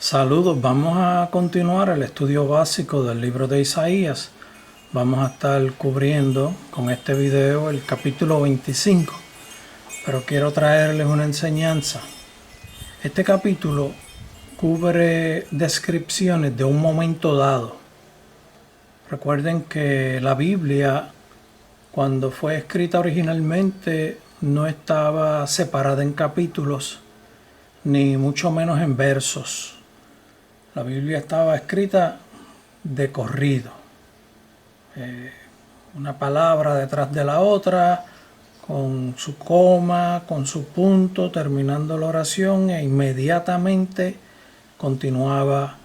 Saludos, vamos a continuar el estudio básico del libro de Isaías. Vamos a estar cubriendo con este video el capítulo 25, pero quiero traerles una enseñanza. Este capítulo cubre descripciones de un momento dado. Recuerden que la Biblia, cuando fue escrita originalmente, no estaba separada en capítulos, ni mucho menos en versos. La Biblia estaba escrita de corrido, una palabra detrás de la otra, con su coma, con su punto, terminando la oración, e inmediatamente continuaba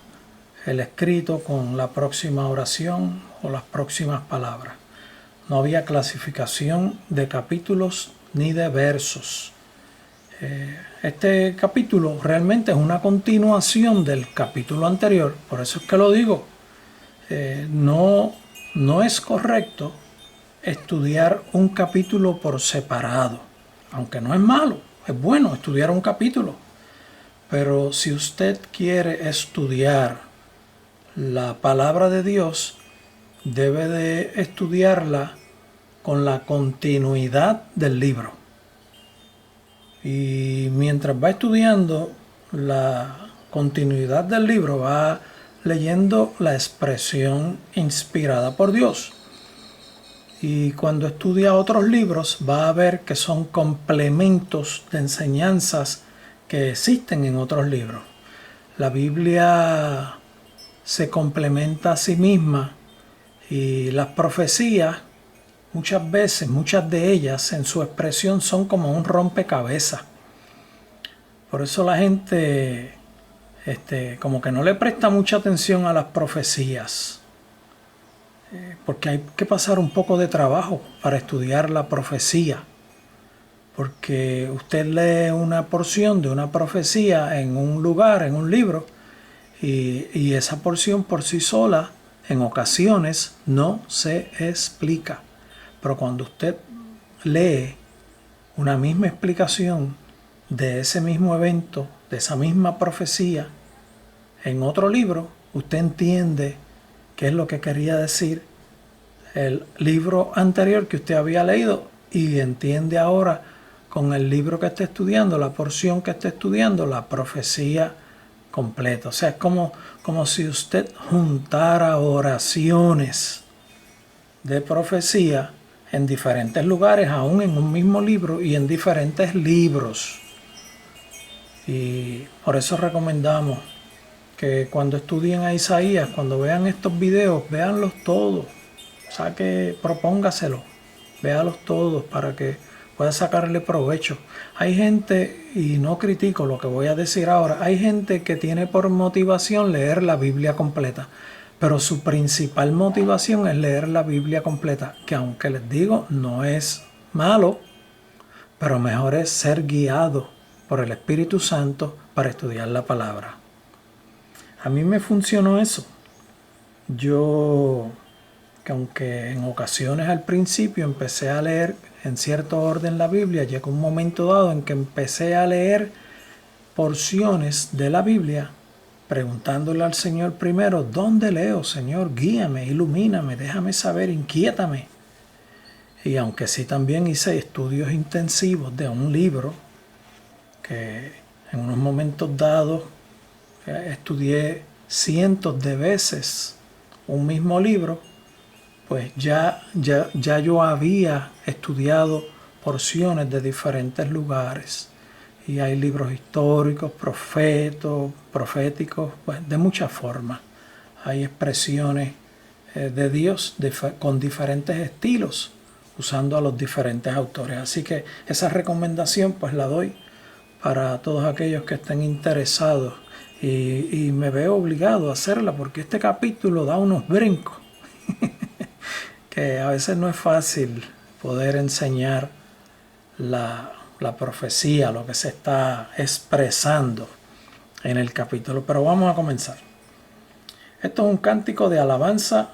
el escrito con la próxima oración o las próximas palabras. No había clasificación de capítulos ni de versos. Este capítulo realmente es una continuación del capítulo anterior, por eso es que lo digo. No es correcto estudiar un capítulo por separado, aunque no es malo, es bueno estudiar un capítulo, pero si usted quiere estudiar la palabra de Dios, debe de estudiarla con la continuidad del libro. Y mientras va estudiando la continuidad del libro, va leyendo la expresión inspirada por Dios. Y cuando estudia otros libros, va a ver que son complementos de enseñanzas que existen en otros libros. La Biblia se complementa a sí misma y las profecías, muchas veces, muchas de ellas en su expresión son como un rompecabezas. Por eso la gente como que no le presta mucha atención a las profecías, porque hay que pasar un poco de trabajo para estudiar la profecía, porque usted lee una porción de una profecía en un lugar, en un libro, y esa porción por sí sola en ocasiones no se explica. Pero cuando usted lee una misma explicación de ese mismo evento, de esa misma profecía, en otro libro, usted entiende qué es lo que quería decir el libro anterior que usted había leído y entiende ahora con el libro que está estudiando, la porción que está estudiando, la profecía completa. O sea, es como si usted juntara oraciones de profecía en diferentes lugares, aún en un mismo libro y en diferentes libros. Y por eso recomendamos que cuando estudien a Isaías, cuando vean estos videos, véanlos todos. Propóngaselo, véalos todos para que pueda sacarle provecho. Hay gente, y no critico lo que voy a decir ahora, hay gente que tiene por motivación leer la Biblia completa, pero su principal motivación es leer la Biblia completa, que aunque les digo, no es malo, pero mejor es ser guiado por el Espíritu Santo para estudiar la palabra. A mí me funcionó eso. Yo, que aunque en ocasiones al principio empecé a leer en cierto orden la Biblia, llegó un momento dado en que empecé a leer porciones de la Biblia, preguntándole al Señor primero, ¿dónde leo, Señor? Guíame, ilumíname, déjame saber, inquiétame. Y aunque sí también hice estudios intensivos de un libro, que en unos momentos dados estudié cientos de veces un mismo libro, pues ya yo había estudiado porciones de diferentes lugares. Y hay libros históricos, proféticos, pues, de muchas formas. Hay expresiones de Dios con diferentes estilos, usando a los diferentes autores. Así que esa recomendación pues la doy para todos aquellos que estén interesados. Y me veo obligado a hacerla porque este capítulo da unos brincos que a veces no es fácil poder enseñar la profecía, lo que se está expresando en el capítulo. Pero vamos a comenzar. Esto es un cántico de alabanza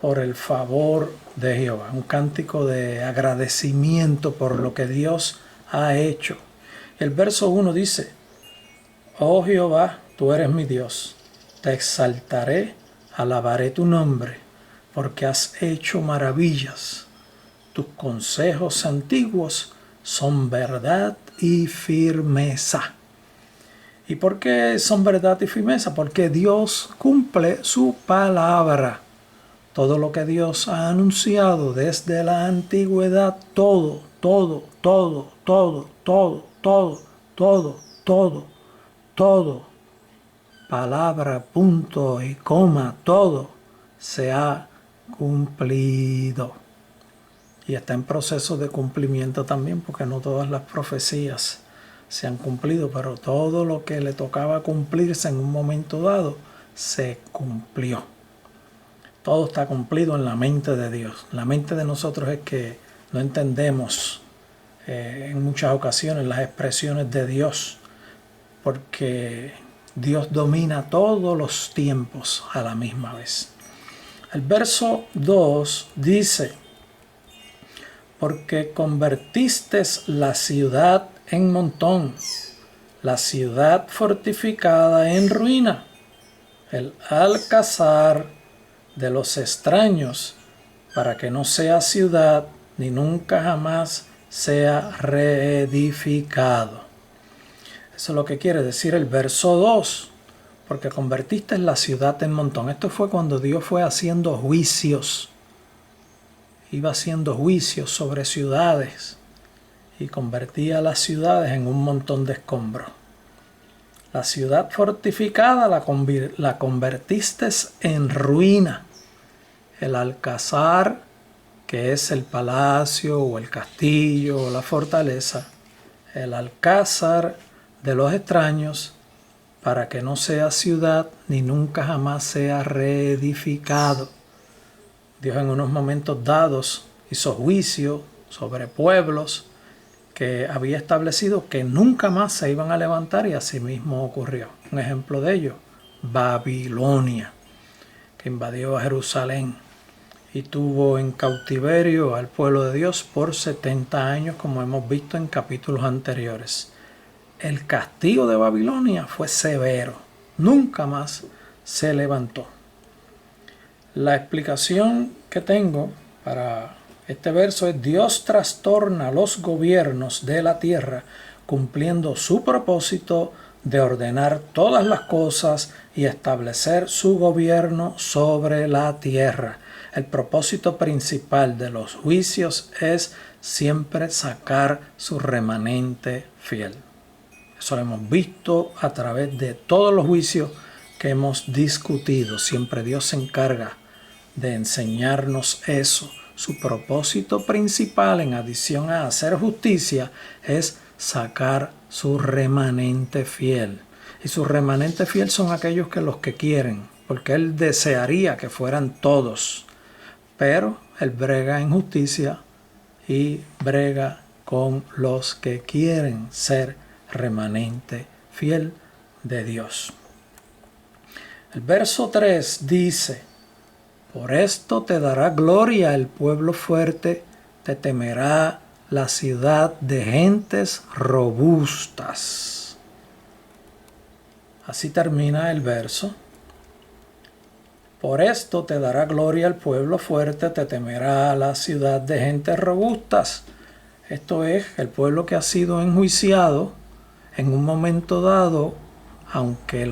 por el favor de Jehová, un cántico de agradecimiento por lo que Dios ha hecho. El verso 1 dice, oh Jehová, tú eres mi Dios. Te exaltaré, alabaré tu nombre, porque has hecho maravillas. Tus consejos antiguos son verdad y firmeza. ¿Y por qué son verdad y firmeza? Porque Dios cumple su palabra. Todo lo que Dios ha anunciado desde la antigüedad, todo, todo, todo, todo, todo, todo, todo, todo, todo, palabra, punto y coma, todo se ha cumplido. Y está en proceso de cumplimiento también, porque no todas las profecías se han cumplido, pero todo lo que le tocaba cumplirse en un momento dado se cumplió. Todo está cumplido en la mente de Dios. La mente de nosotros es que no entendemos en muchas ocasiones las expresiones de Dios, porque Dios domina todos los tiempos a la misma vez. El verso 2 dice: porque convertiste la ciudad en montón, la ciudad fortificada en ruina, el alcázar de los extraños, para que no sea ciudad ni nunca jamás sea reedificado. Eso es lo que quiere decir el verso 2, porque convertiste la ciudad en montón. Esto fue cuando Dios fue haciendo juicios. Iba haciendo juicios sobre ciudades y convertía las ciudades en un montón de escombros. La ciudad fortificada la convertiste en ruina. El alcázar, que es el palacio o el castillo o la fortaleza, el alcázar de los extraños, para que no sea ciudad ni nunca jamás sea reedificado. Dios en unos momentos dados hizo juicio sobre pueblos que había establecido que nunca más se iban a levantar, y así mismo ocurrió. Un ejemplo de ello, Babilonia, que invadió a Jerusalén y tuvo en cautiverio al pueblo de Dios por 70 años, como hemos visto en capítulos anteriores. El castigo de Babilonia fue severo, nunca más se levantó. La explicación que tengo para este verso es: Dios trastorna los gobiernos de la tierra, cumpliendo su propósito de ordenar todas las cosas y establecer su gobierno sobre la tierra. El propósito principal de los juicios es siempre sacar su remanente fiel. Eso lo hemos visto a través de todos los juicios que hemos discutido. Siempre Dios se encarga de enseñarnos eso. Su propósito principal, en adición a hacer justicia, es sacar su remanente fiel. Y su remanente fiel son aquellos que los que quieren, porque Él desearía que fueran todos. Pero Él brega en justicia y brega con los que quieren ser remanente fiel de Dios. El verso 3 dice: por esto te dará gloria el pueblo fuerte, te temerá la ciudad de gentes robustas. Así termina el verso. Por esto te dará gloria el pueblo fuerte, te temerá la ciudad de gentes robustas. Esto es, el pueblo que ha sido enjuiciado en un momento dado, aunque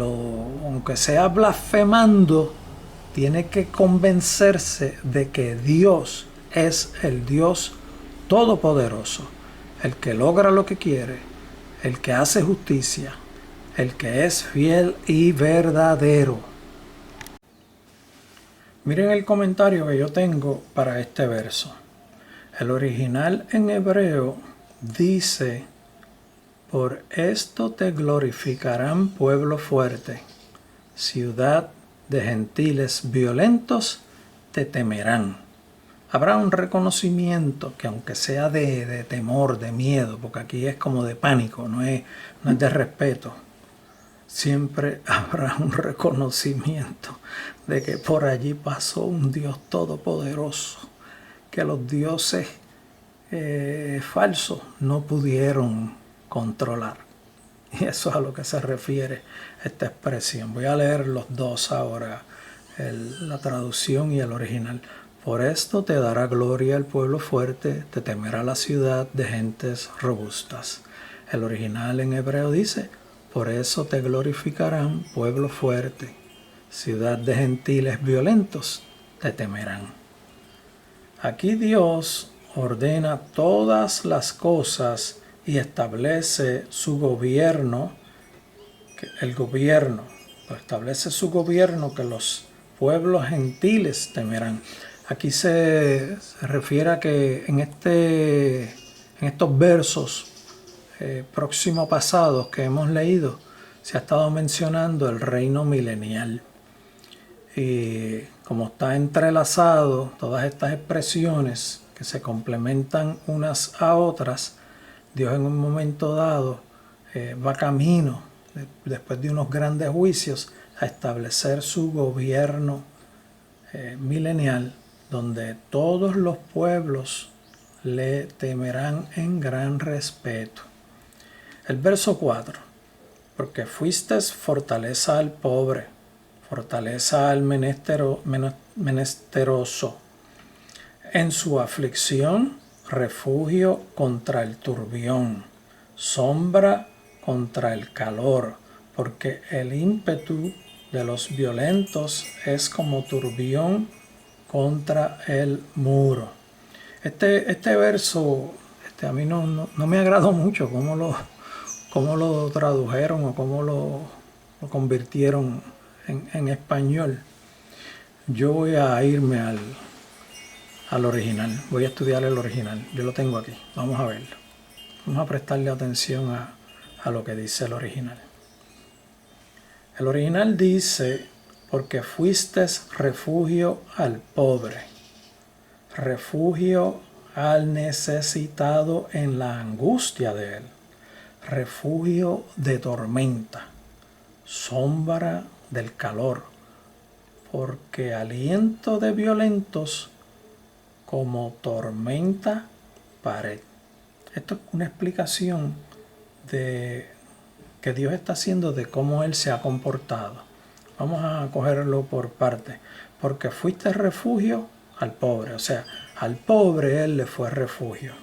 sea blasfemando, tiene que convencerse de que Dios es el Dios todopoderoso, el que logra lo que quiere, el que hace justicia, el que es fiel y verdadero. Miren el comentario que yo tengo para este verso. El original en hebreo dice: por esto te glorificarán pueblo fuerte, ciudad de gentiles violentos te temerán. Habrá un reconocimiento que, aunque sea de temor, de miedo, porque aquí es como de pánico, no es de respeto, siempre habrá un reconocimiento de que por allí pasó un Dios todopoderoso, que los dioses falsos no pudieron controlar. Y eso es a lo que se refiere esta expresión. Voy a leer los dos ahora, la traducción y el original. Por esto te dará gloria el pueblo fuerte, te temerá la ciudad de gentes robustas. El original en hebreo dice, por eso te glorificarán, pueblo fuerte, ciudad de gentiles violentos, te temerán. Aquí Dios ordena todas las cosas y establece su gobierno, establece su gobierno que los pueblos gentiles temerán. Aquí se refiere a que en estos versos próximos pasados que hemos leído, se ha estado mencionando el reino milenial. Y como está entrelazado, todas estas expresiones que se complementan unas a otras, Dios en un momento dado va camino, después de unos grandes juicios, a establecer su gobierno milenial, donde todos los pueblos le temerán en gran respeto. El verso 4, porque fuiste fortaleza al pobre, fortaleza al menesteroso, en su aflicción, refugio contra el turbión, sombra contra el calor, porque el ímpetu de los violentos es como turbión contra el muro. Este verso a mí no me agradó mucho cómo lo tradujeron o cómo lo convirtieron en español. Yo voy a irme al original, voy a estudiar el original, yo lo tengo aquí, vamos a verlo. Vamos a prestarle atención a lo que dice el original. El original dice, porque fuiste refugio al pobre, refugio al necesitado en la angustia de él, refugio de tormenta, sombra del calor, porque aliento de violentos como tormenta pared. Esto es una explicación que Dios está haciendo de cómo Él se ha comportado. Vamos a cogerlo por parte. Porque fuiste refugio al pobre, o sea, al pobre Él le fue refugio.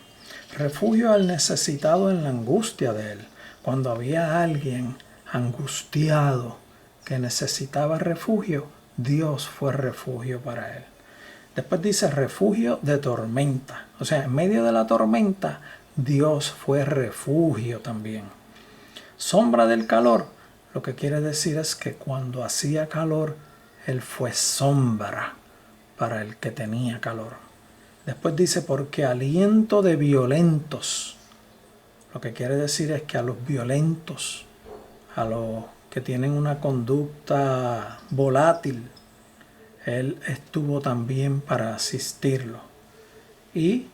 Refugio al necesitado en la angustia de Él. Cuando había alguien angustiado que necesitaba refugio, Dios fue refugio para él. Después dice refugio de tormenta. O sea, en medio de la tormenta, Dios fue refugio también. Sombra del calor, lo que quiere decir es que cuando hacía calor, Él fue sombra para el que tenía calor. Después dice, porque aliento de violentos. Lo que quiere decir es que a los violentos, a los que tienen una conducta volátil, Él estuvo también para asistirlo. Y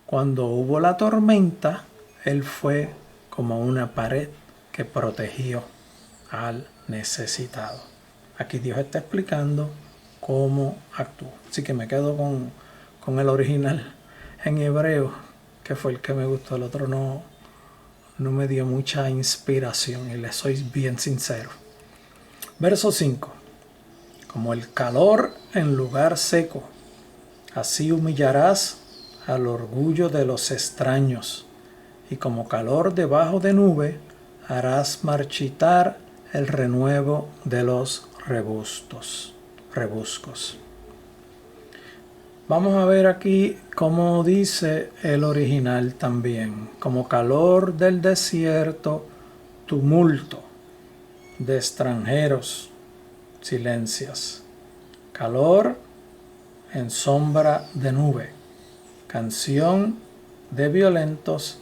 cuando hubo la tormenta, Él fue como una pared que protegió al necesitado. Aquí Dios está explicando cómo actuó. Así que me quedo con el original en hebreo, que fue el que me gustó. El otro no me dio mucha inspiración, y les soy bien sincero. Verso 5. Como el calor en lugar seco, así humillarás al orgullo de los extraños, y como calor debajo de nube, harás marchitar el renuevo de los rebuscos. Vamos a ver aquí cómo dice el original también. Como calor del desierto, tumulto de extranjeros, silencias. Calor en sombra de nube. Canción de violentos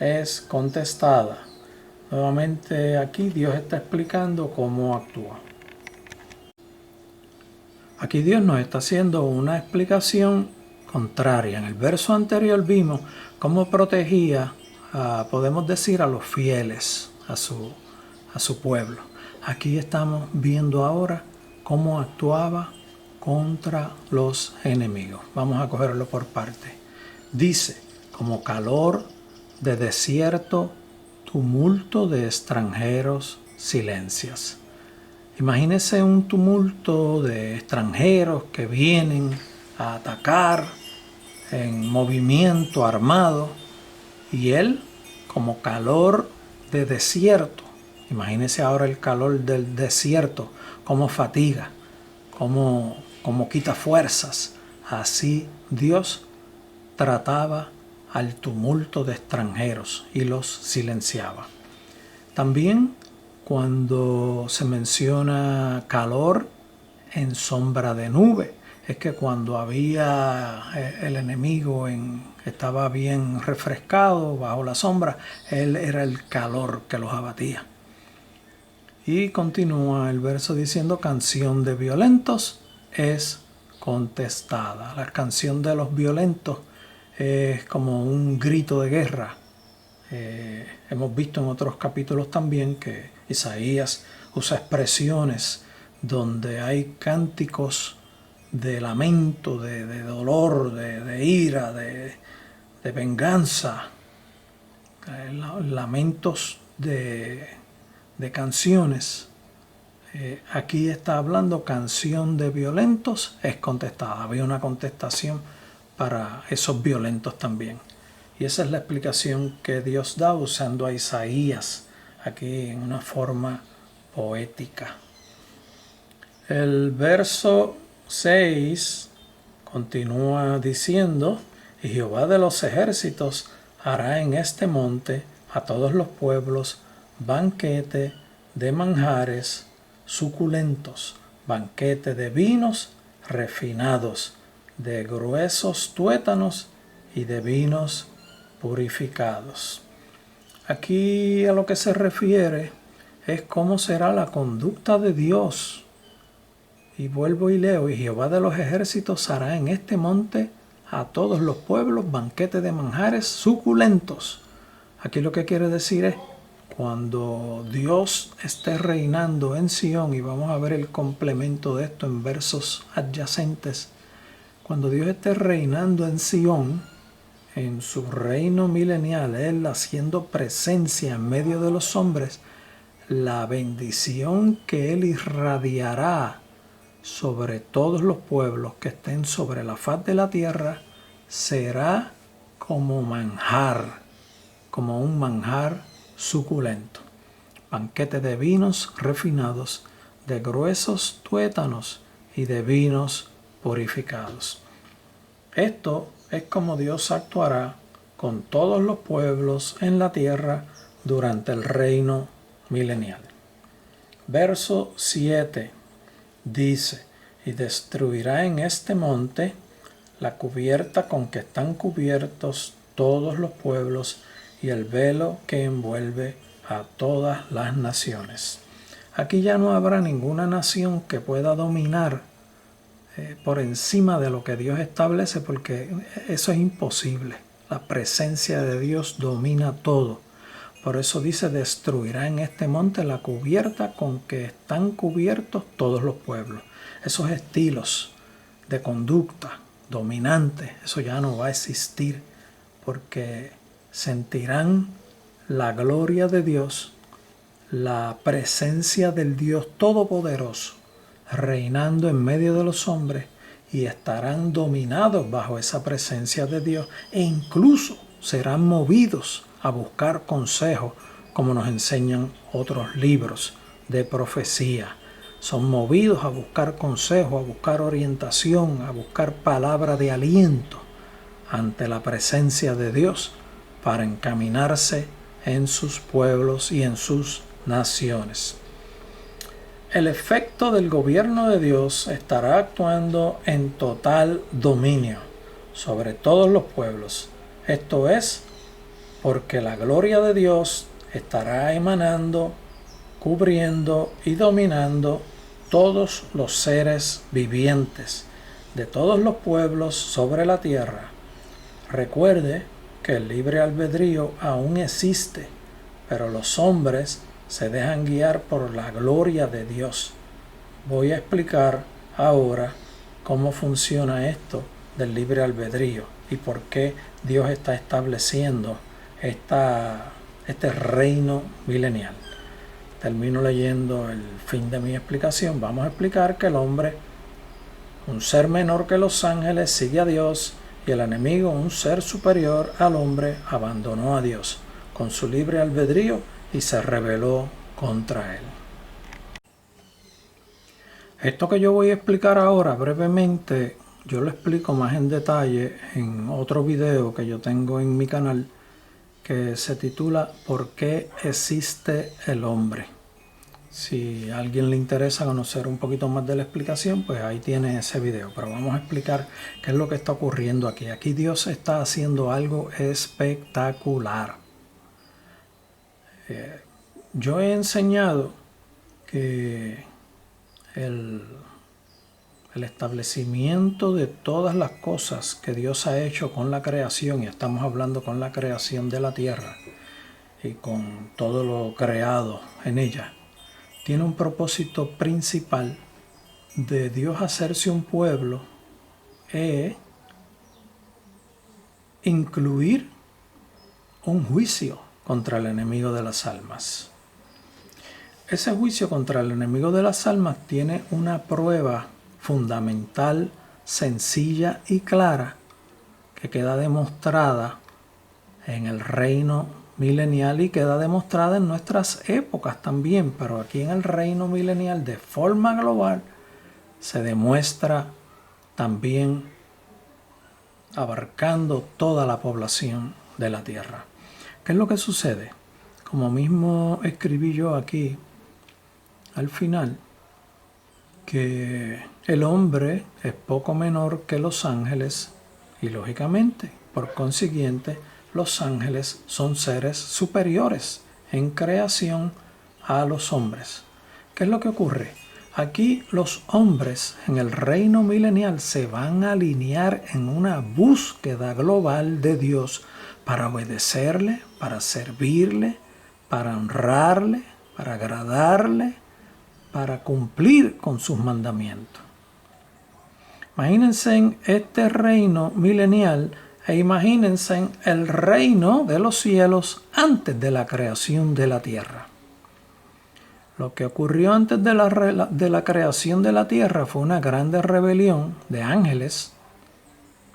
es contestada. Nuevamente aquí Dios está explicando cómo actúa. Aquí Dios nos está haciendo una explicación contraria. En el verso anterior vimos cómo protegía, podemos decir, a los fieles, a su pueblo. Aquí estamos viendo ahora cómo actuaba contra los enemigos. Vamos a cogerlo por parte. Dice, como calor de desierto, tumulto de extranjeros silencias. Imagínese un tumulto de extranjeros que vienen a atacar en movimiento armado y él como calor de desierto. Imagínese ahora el calor del desierto, cómo fatiga, cómo quita fuerzas. Así Dios trataba al tumulto de extranjeros y los silenciaba. También cuando se menciona calor en sombra de nube, es que cuando había el enemigo estaba bien refrescado bajo la sombra, él era el calor que los abatía. Y continúa el verso diciendo: canción de violentos es contestada. La canción de los violentos es como un grito de guerra. Hemos visto en otros capítulos también que Isaías usa expresiones donde hay cánticos de lamento, de dolor, de ira, de venganza, lamentos de canciones. Aquí está hablando canción de violentos es contestada. Había una contestación para esos violentos también. Y esa es la explicación que Dios da usando a Isaías aquí en una forma poética. El verso 6 continúa diciendo: y Jehová de los ejércitos hará en este monte a todos los pueblos banquete de manjares suculentos, banquete de vinos refinados, de gruesos tuétanos y de vinos purificados. Aquí a lo que se refiere es cómo será la conducta de Dios. Y vuelvo y leo: y Jehová de los ejércitos hará en este monte a todos los pueblos banquete de manjares suculentos. Aquí lo que quiere decir es, cuando Dios esté reinando en Sión, y vamos a ver el complemento de esto en versos adyacentes, cuando Dios esté reinando en Sión, en su reino milenial, Él haciendo presencia en medio de los hombres, la bendición que Él irradiará sobre todos los pueblos que estén sobre la faz de la tierra será como manjar, como un manjar suculento. Banquete de vinos refinados, de gruesos tuétanos y de vinos purificados. Esto es como Dios actuará con todos los pueblos en la tierra durante el reino milenial. Verso 7 dice: y destruirá en este monte la cubierta con que están cubiertos todos los pueblos y el velo que envuelve a todas las naciones. Aquí ya no habrá ninguna nación que pueda dominar por encima de lo que Dios establece, porque eso es imposible. La presencia de Dios domina todo. Por eso dice: destruirá en este monte la cubierta con que están cubiertos todos los pueblos. Esos estilos de conducta dominantes, eso ya no va a existir, porque sentirán la gloria de Dios, la presencia del Dios Todopoderoso reinando en medio de los hombres, y estarán dominados bajo esa presencia de Dios, e incluso serán movidos a buscar consejo, como nos enseñan otros libros de profecía. Son movidos a buscar consejo, a buscar orientación, a buscar palabra de aliento ante la presencia de Dios para encaminarse en sus pueblos y en sus naciones. El efecto del gobierno de Dios estará actuando en total dominio sobre todos los pueblos. Esto es, porque la gloria de Dios estará emanando, cubriendo y dominando todos los seres vivientes de todos los pueblos sobre la tierra. Recuerde que el libre albedrío aún existe, pero los hombres se dejan guiar por la gloria de Dios. Voy a explicar ahora cómo funciona esto del libre albedrío y por qué Dios está estableciendo este reino milenial. Termino leyendo el fin de mi explicación. Vamos a explicar que el hombre, un ser menor que los ángeles, sigue a Dios, y el enemigo, un ser superior al hombre, abandonó a Dios con su libre albedrío y se rebeló contra él. Esto que yo voy a explicar ahora brevemente, yo lo explico más en detalle en otro video que yo tengo en mi canal que se titula ¿Por qué existe el hombre? Si a alguien le interesa conocer un poquito más de la explicación, pues ahí tiene ese video. Pero vamos a explicar qué es lo que está ocurriendo aquí. Aquí Dios está haciendo algo espectacular. Yo he enseñado que el establecimiento de todas las cosas que Dios ha hecho con la creación, y estamos hablando con la creación de la tierra y con todo lo creado en ella, tiene un propósito principal de Dios hacerse un pueblo e incluir un juicio contra el enemigo de las almas. Ese juicio contra el enemigo de las almas tiene una prueba fundamental, sencilla y clara que queda demostrada en el reino milenial y queda demostrada en nuestras épocas también, pero aquí en el reino milenial de forma global se demuestra también abarcando toda la población de la tierra. ¿Qué es lo que sucede? Como mismo escribí yo aquí al final, que el hombre es poco menor que los ángeles y lógicamente, por consiguiente, los ángeles son seres superiores en creación a los hombres. ¿Qué es lo que ocurre? Aquí los hombres en el reino milenial se van a alinear en una búsqueda global de Dios para obedecerle, para servirle, para honrarle, para agradarle, para cumplir con sus mandamientos. Imagínense en este reino milenial e imagínense en el reino de los cielos antes de la creación de la tierra. Lo que ocurrió antes de la creación de la tierra fue una grande rebelión de ángeles.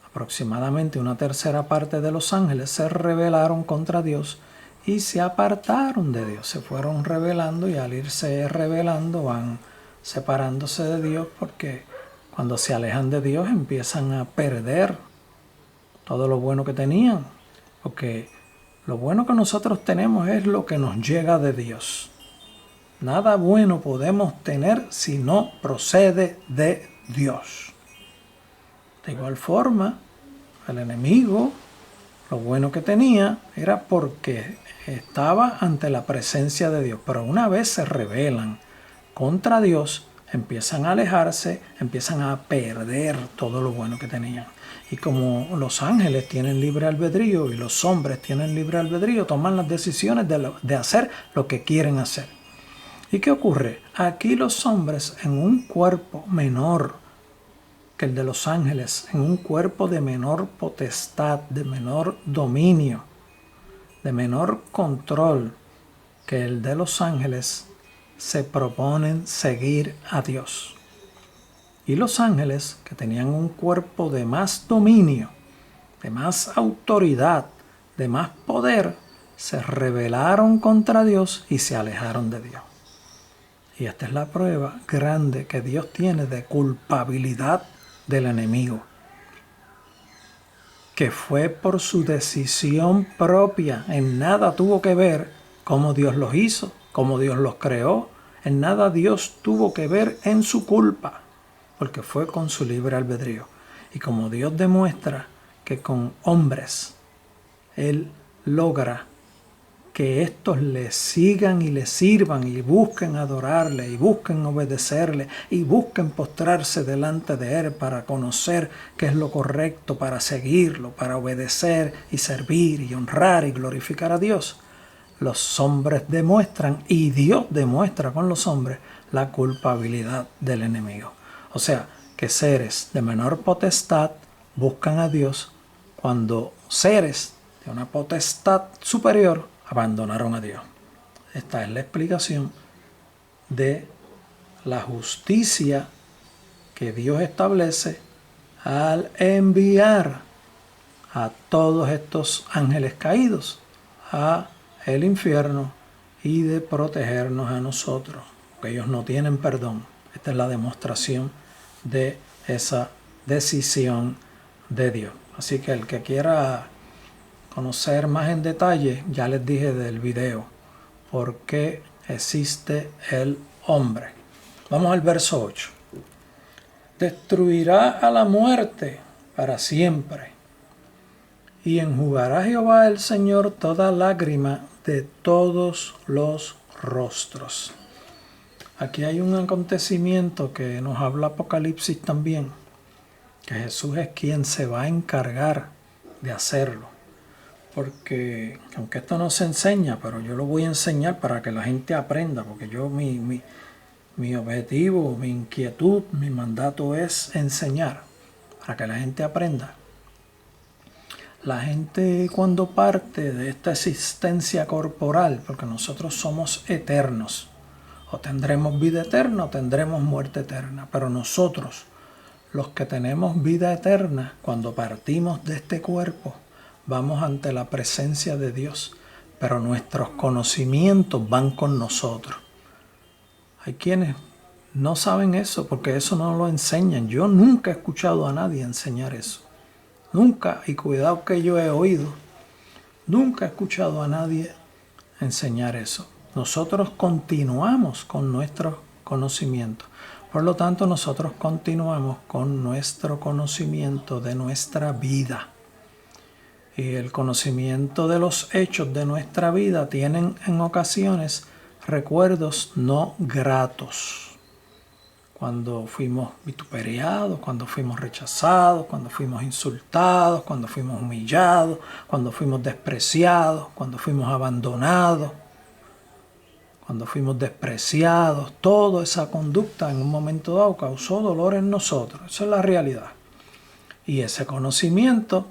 Aproximadamente una tercera parte de los ángeles se rebelaron contra Dios y se apartaron de Dios, se fueron rebelando y al irse rebelando van separándose de Dios porque cuando se alejan de Dios empiezan a perder todo lo bueno que tenían, porque lo bueno que nosotros tenemos es lo que nos llega de Dios. Nada bueno podemos tener si no procede de Dios. De igual forma, el enemigo, lo bueno que tenía era porque estaba ante la presencia de Dios. Pero una vez se rebelan contra Dios, empiezan a alejarse, empiezan a perder todo lo bueno que tenían. Y como los ángeles tienen libre albedrío y los hombres tienen libre albedrío, toman las decisiones de hacer lo que quieren hacer. ¿Y qué ocurre? Aquí los hombres en un cuerpo menor que el de los ángeles, en un cuerpo de menor potestad, de menor dominio, de menor control que el de los ángeles, se proponen seguir a Dios. Y los ángeles, que tenían un cuerpo de más dominio, de más autoridad, de más poder, se rebelaron contra Dios y se alejaron de Dios. Y esta es la prueba grande que Dios tiene de culpabilidad del enemigo, que fue por su decisión propia. En nada tuvo que ver cómo Dios los hizo, cómo Dios los creó. En nada Dios tuvo que ver en su culpa, porque fue con su libre albedrío. Y como Dios demuestra que con hombres Él logra que estos le sigan y le sirvan y busquen adorarle y busquen obedecerle y busquen postrarse delante de Él para conocer qué es lo correcto, para seguirlo, para obedecer y servir y honrar y glorificar a Dios. Los hombres demuestran y Dios demuestra con los hombres la culpabilidad del enemigo. O sea, que seres de menor potestad buscan a Dios cuando seres de una potestad superior abandonaron a Dios. Esta es la explicación de la justicia que Dios establece al enviar a todos estos ángeles caídos a el infierno y de protegernos a nosotros, porque ellos no tienen perdón. Esta es la demostración de esa decisión de Dios. Así que el que quiera conocer más en detalle, ya les dije del video, por qué existe el hombre. Vamos al verso 8. Destruirá a la muerte para siempre, y enjugará Jehová el Señor toda lágrima de todos los rostros. Aquí hay un acontecimiento que nos habla Apocalipsis también, que Jesús es quien se va a encargar de hacerlo. Porque, aunque esto no se enseña, pero yo lo voy a enseñar para que la gente aprenda, porque yo mi objetivo, mi inquietud, mi mandato es enseñar, para que la gente aprenda. La gente cuando parte de esta existencia corporal, porque nosotros somos eternos, o tendremos vida eterna o tendremos muerte eterna, pero nosotros, los que tenemos vida eterna, cuando partimos de este cuerpo, vamos ante la presencia de Dios, pero nuestros conocimientos van con nosotros. Hay quienes no saben eso porque eso no lo enseñan. Yo nunca he escuchado a nadie enseñar eso. Nunca, y cuidado que yo he oído, nunca he escuchado a nadie enseñar eso. Nosotros continuamos con nuestro conocimiento. Por lo tanto, nosotros continuamos con nuestro conocimiento de nuestra vida. Y el conocimiento de los hechos de nuestra vida tienen en ocasiones recuerdos no gratos. Cuando fuimos vituperados, cuando fuimos rechazados, cuando fuimos insultados, cuando fuimos humillados, cuando fuimos despreciados, cuando fuimos abandonados, cuando fuimos despreciados. Toda esa conducta en un momento dado causó dolor en nosotros. Esa es la realidad. Y ese conocimiento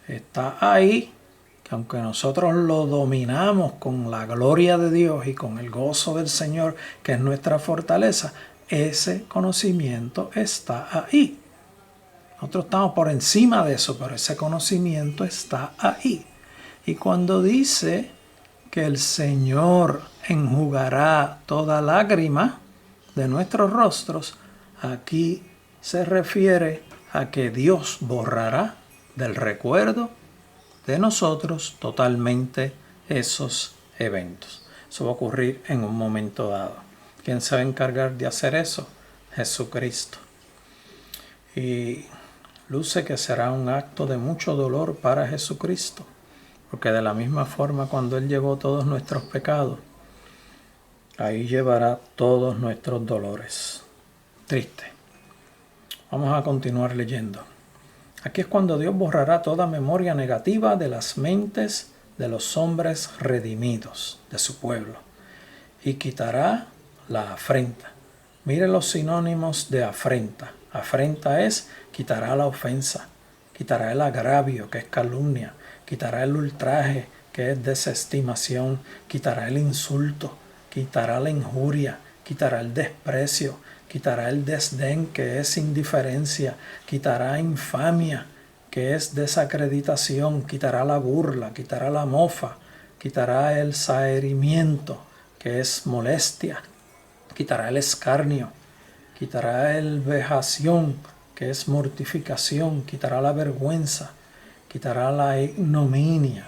está ahí, que aunque nosotros lo dominamos con la gloria de Dios y con el gozo del Señor, que es nuestra fortaleza, ese conocimiento está ahí. Nosotros estamos por encima de eso, pero ese conocimiento está ahí. Y cuando dice que el Señor enjugará toda lágrima de nuestros rostros, aquí se refiere a que Dios borrará del recuerdo de nosotros totalmente esos eventos. Eso va a ocurrir en un momento dado. ¿Quién se va a encargar de hacer eso? Jesucristo. Y luce que será un acto de mucho dolor para Jesucristo, porque de la misma forma cuando Él llevó todos nuestros pecados, ahí llevará todos nuestros dolores. Triste. Vamos a continuar leyendo. Aquí es cuando Dios borrará toda memoria negativa de las mentes de los hombres redimidos de su pueblo y quitará la afrenta. Mire los sinónimos de afrenta. Afrenta es quitará la ofensa, quitará el agravio, que es calumnia, quitará el ultraje, que es desestimación, quitará el insulto, quitará la injuria, quitará el desprecio, quitará el desdén, que es indiferencia, quitará infamia, que es desacreditación, quitará la burla, quitará la mofa, quitará el saherimiento, que es molestia, quitará el escarnio, quitará el vejación, que es mortificación, quitará la vergüenza, quitará la ignominia,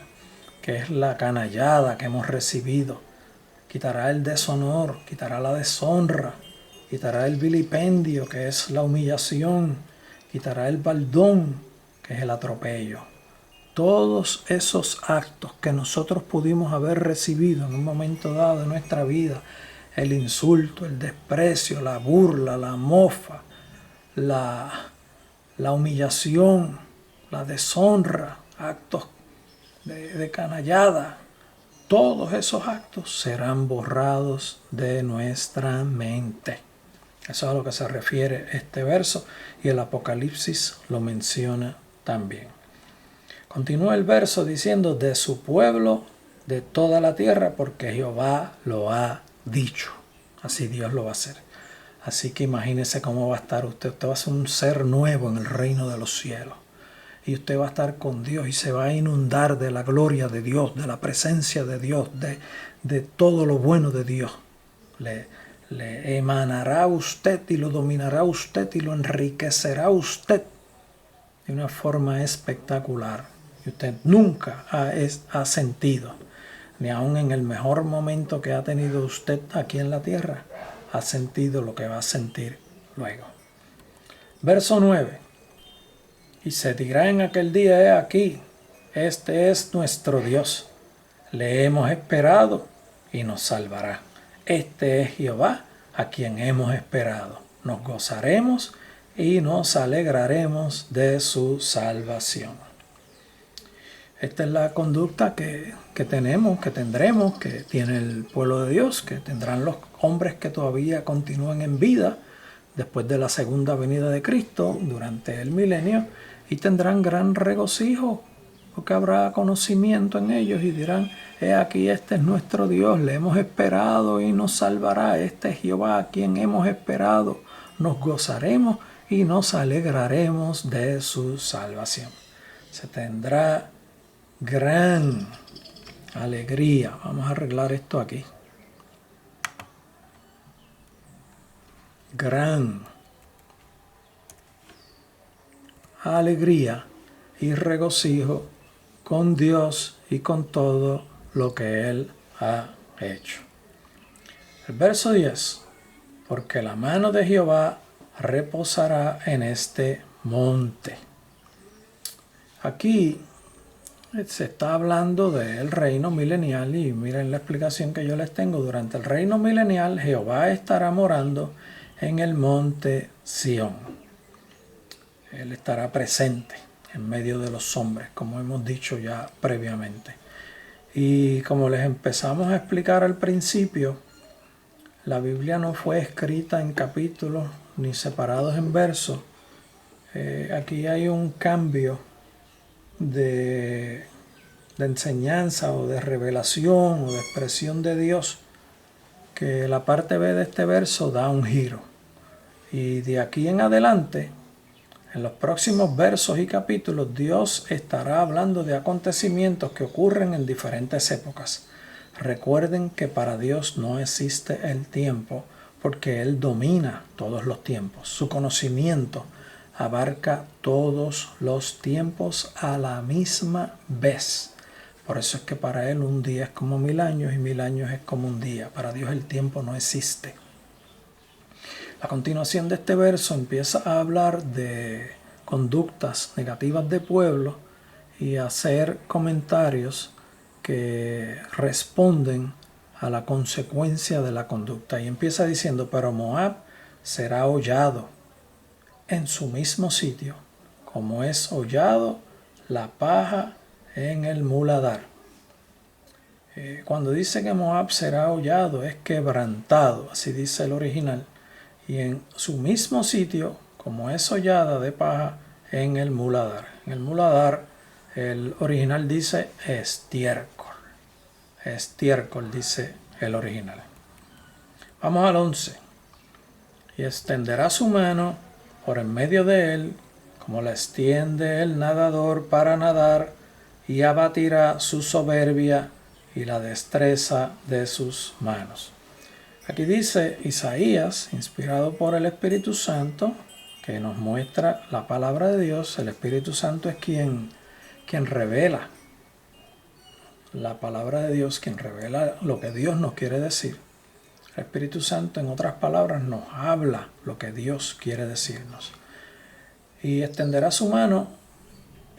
que es la canallada que hemos recibido, quitará el deshonor, quitará la deshonra, quitará el vilipendio, que es la humillación, quitará el baldón, que es el atropello. Todos esos actos que nosotros pudimos haber recibido en un momento dado de nuestra vida, el insulto, el desprecio, la burla, la mofa, la humillación, la deshonra, actos de canallada, todos esos actos serán borrados de nuestra mente. Eso es a lo que se refiere este verso y el Apocalipsis lo menciona también. Continúa el verso diciendo: de su pueblo de toda la tierra, porque Jehová lo ha dicho. Así Dios lo va a hacer. Así que imagínese cómo va a estar usted. Usted va a ser un ser nuevo en el reino de los cielos. Y usted va a estar con Dios y se va a inundar de la gloria de Dios, de la presencia de Dios, de todo lo bueno de Dios. Le emanará a usted y lo dominará a usted y lo enriquecerá a usted de una forma espectacular. Y usted nunca ha sentido, ni aun en el mejor momento que ha tenido usted aquí en la tierra, ha sentido lo que va a sentir luego. Verso 9. Y se dirá en aquel día: he aquí, este es nuestro Dios. Le hemos esperado y nos salvará. Este es Jehová, a quien hemos esperado. Nos gozaremos y nos alegraremos de su salvación. Esta es la conducta que tendremos, que tiene el pueblo de Dios, que tendrán los hombres que todavía continúan en vida después de la segunda venida de Cristo durante el milenio, y tendrán gran regocijo, porque habrá conocimiento en ellos y dirán: he aquí, este es nuestro Dios, le hemos esperado y nos salvará. Este es Jehová, a quien hemos esperado. Nos gozaremos y nos alegraremos de su salvación. Se tendrá gran alegría. Vamos a arreglar esto aquí. Gran alegría y regocijo con Dios y con todo lo que Él ha hecho. El verso 10. Porque la mano de Jehová reposará en este monte. Aquí se está hablando del reino milenial, y miren la explicación que yo les tengo. Durante el reino milenial, Jehová estará morando en el monte Sión. Él estará presente en medio de los hombres, como hemos dicho ya previamente. Y como les empezamos a explicar al principio, la Biblia no fue escrita en capítulos ni separados en versos. Aquí hay un cambio de enseñanza o de revelación o de expresión de Dios, que la parte B de este verso da un giro. Y de aquí en adelante, en los próximos versos y capítulos, Dios estará hablando de acontecimientos que ocurren en diferentes épocas. Recuerden que para Dios no existe el tiempo, porque Él domina todos los tiempos. Su conocimiento abarca todos los tiempos a la misma vez. Por eso es que para Él un día es como 1000 años y 1000 años es como un día. Para Dios el tiempo no existe. A continuación de este verso empieza a hablar de conductas negativas de pueblo y a hacer comentarios que responden a la consecuencia de la conducta. Y empieza diciendo: pero Moab será hollado en su mismo sitio, como es hollado la paja en el muladar. Cuando dice que Moab será hollado, es quebrantado, así dice el original. Y en su mismo sitio, como es hollada de paja en el muladar. En el muladar, el original dice estiércol. Estiércol dice el original. Vamos al 11. Y extenderá su mano por en medio de él, como la extiende el nadador para nadar, y abatirá su soberbia y la destreza de sus manos. Aquí dice Isaías, inspirado por el Espíritu Santo, que nos muestra la palabra de Dios. El Espíritu Santo es quien revela la palabra de Dios, quien revela lo que Dios nos quiere decir. El Espíritu Santo, en otras palabras, nos habla lo que Dios quiere decirnos. Y extenderá su mano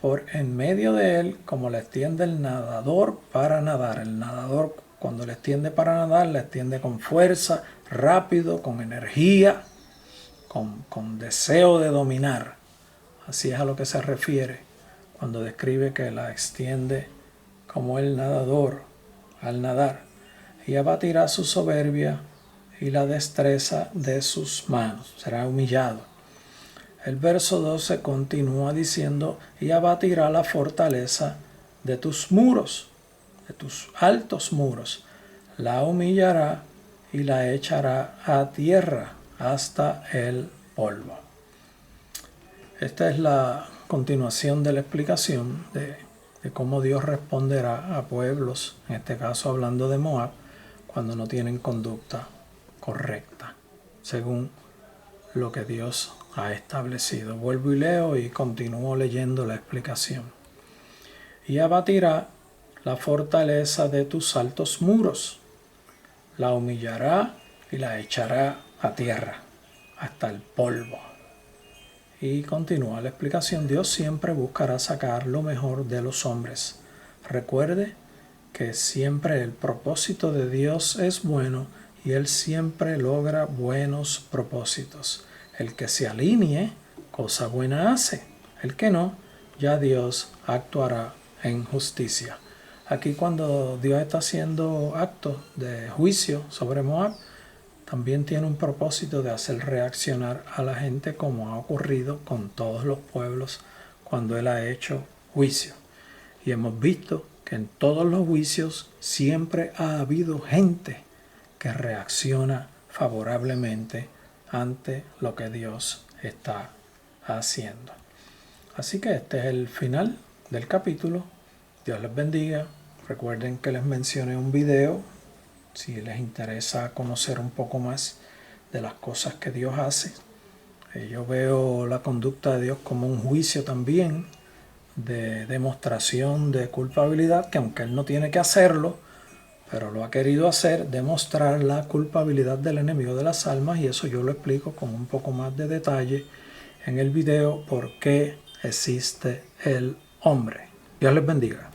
por en medio de él, como le extiende el nadador para nadar. El nadador, cuando le extiende para nadar, le extiende con fuerza, rápido, con energía, con deseo de dominar. Así es a lo que se refiere cuando describe que la extiende como el nadador al nadar. Y abatirá su soberbia y la destreza de sus manos. Será humillado. El verso 12 continúa diciendo: y abatirá la fortaleza de tus muros. de tus altos muros, la humillará y la echará a tierra hasta el polvo. Esta es la continuación de la explicación de cómo Dios responderá a pueblos, en este caso hablando de Moab, cuando no tienen conducta correcta, según lo que Dios ha establecido. Vuelvo y leo y continúo leyendo la explicación. Y abatirá la fortaleza de tus altos muros, la humillará y la echará a tierra, hasta el polvo. Y continúa la explicación. Dios siempre buscará sacar lo mejor de los hombres. Recuerde que siempre el propósito de Dios es bueno y Él siempre logra buenos propósitos. El que se alinee, cosa buena hace. El que no, ya Dios actuará en justicia. Aquí cuando Dios está haciendo actos de juicio sobre Moab, también tiene un propósito de hacer reaccionar a la gente, como ha ocurrido con todos los pueblos cuando Él ha hecho juicio. Y hemos visto que en todos los juicios siempre ha habido gente que reacciona favorablemente ante lo que Dios está haciendo. Así que este es el final del capítulo. Dios les bendiga. Recuerden que les mencioné un video si les interesa conocer un poco más de las cosas que Dios hace. Yo veo la conducta de Dios como un juicio también, de demostración de culpabilidad, que aunque Él no tiene que hacerlo, pero lo ha querido hacer, demostrar la culpabilidad del enemigo de las almas, y eso yo lo explico con un poco más de detalle en el video, por qué existe el hombre. Dios les bendiga.